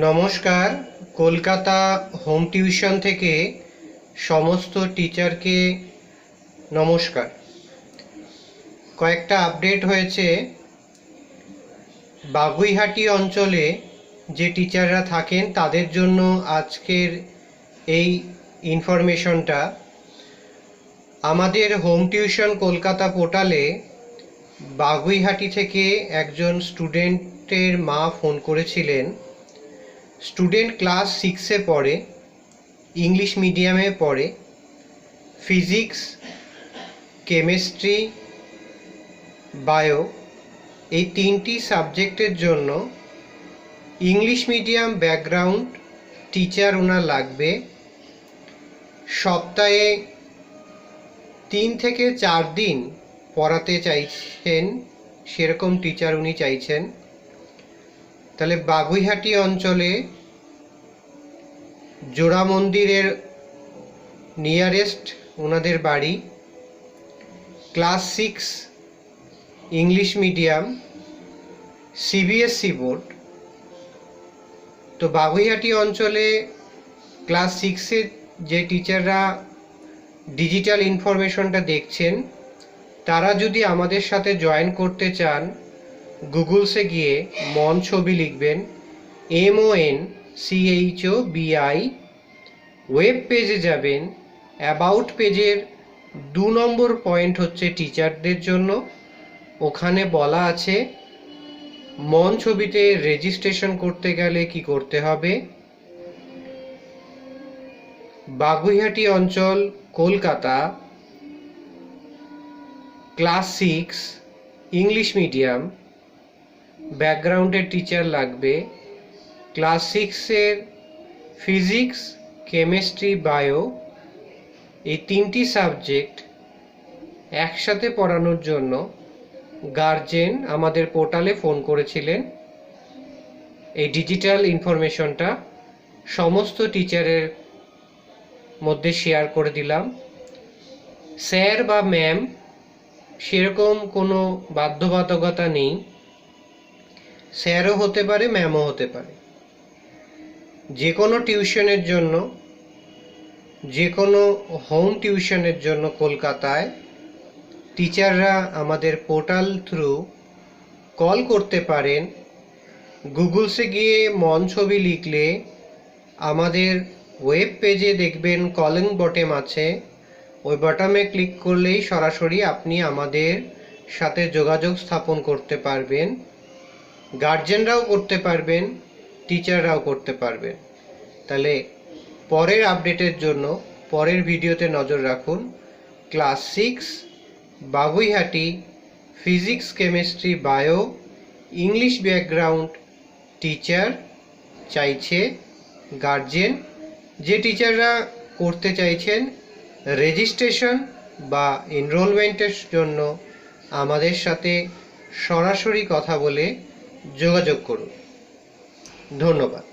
নমস্কার। Kolkata home tuition থেকে সমস্ত টিচারকে নমস্কার। কয়েকটা আপডেট হয়েছে। বাগুইহাটি অঞ্চলে যে টিচাররা থাকেন তাদের জন্য আজকের এই ইনফরমেশনটা। আমাদের হোম টিউশন কলকাতা পোর্টালে বাগুইহাটি থেকে একজন স্টুডেন্টের মা ফোন করেছিলেন। স্টুডেন্ট ক্লাস 6-এ পড়ে, ইংলিশ মিডিয়ামে পড়ে, ফিজিক্স, কেমিস্ট্রি, বায়ো এই তিনটি সাবজেক্টের জন্য ইংলিশ মিডিয়াম ব্যাকগ্রাউন্ড টিচার ওনার লাগবে। সপ্তাহে 3 থেকে 4 দিন পড়াতে চাইছেন, সেরকম টিচার উনি চাইছেন। তাহলে বাগুইহাটি অঞ্চলে জোড়া মন্দিরের নিয়ারেস্ট ওনাদের বাড়ি। Class 6 English medium, CBSE board. তো বাগুইহাটি অঞ্চলে ক্লাস 6-এর যে টিচাররা ডিজিটাল ইনফরমেশনটা দেখছেন তারা যদি আমাদের সাথে জয়েন করতে চান, গুগলসে গিয়ে মন ছবি লিখবেন, MONCHOBI, ওয়েব পেজে যাবেন। অ্যাবাউট পেজের 2 নম্বর পয়েন্ট হচ্ছে টিচারদের জন্য। ওখানে বলা আছে মন ছবিতে রেজিস্ট্রেশন করতে গেলে কি করতে হবে। বাগুইহাটি অঞ্চল, কলকাতা, ক্লাস 6 ইংলিশ মিডিয়াম ব্যাকগ্রাউন্ডের টিচার লাগবে। ক্লাস 6-এর ফিজিক্স, কেমিস্ট্রি, বায়ো এই তিনটি সাবজেক্ট একসাথে পড়ানোর জন্য গার্জেন আমাদের পোর্টালে ফোন করেছিলেন। এই ডিজিটাল ইনফরমেশনটা সমস্ত টিচারের মধ্যে শেয়ার করে দিলাম। স্যার বা ম্যাম সেরকম কোনো বাধ্যবাধকতা নেই। স্যারও হতে পারে, ম্যামও হতে পারে। যে কোনো টিউশনের জন্য, যে কোনো হোম টিউশনের জন্য কলকাতায় টিচাররা আমাদের পোর্টাল থ্রু কল করতে পারেন। গুগলসে গিয়ে মন ছবি লিখলে আমাদের ওয়েব পেজে দেখবেন কলিং বটম আছে। ওই বটমে ক্লিক করলেই সরাসরি আপনি আমাদের সাথে যোগাযোগ স্থাপন করতে পারবেন। গার্জেনরাও করতে পারবেন, টিচাররাও করতে পারবেন। তাহলে পরের আপডেটের জন্য পরের ভিডিওতে নজর রাখুন। Class 6 Baguiati physics, chemistry, bio English background teacher চাইছে গার্জেন। যে টিচাররা করতে চাইছেন রেজিস্ট্রেশন বা এনরোলমেন্টের জন্য আমাদের সাথে সরাসরি কথা বলে যোগাযোগ করুন। ধন্যবাদ।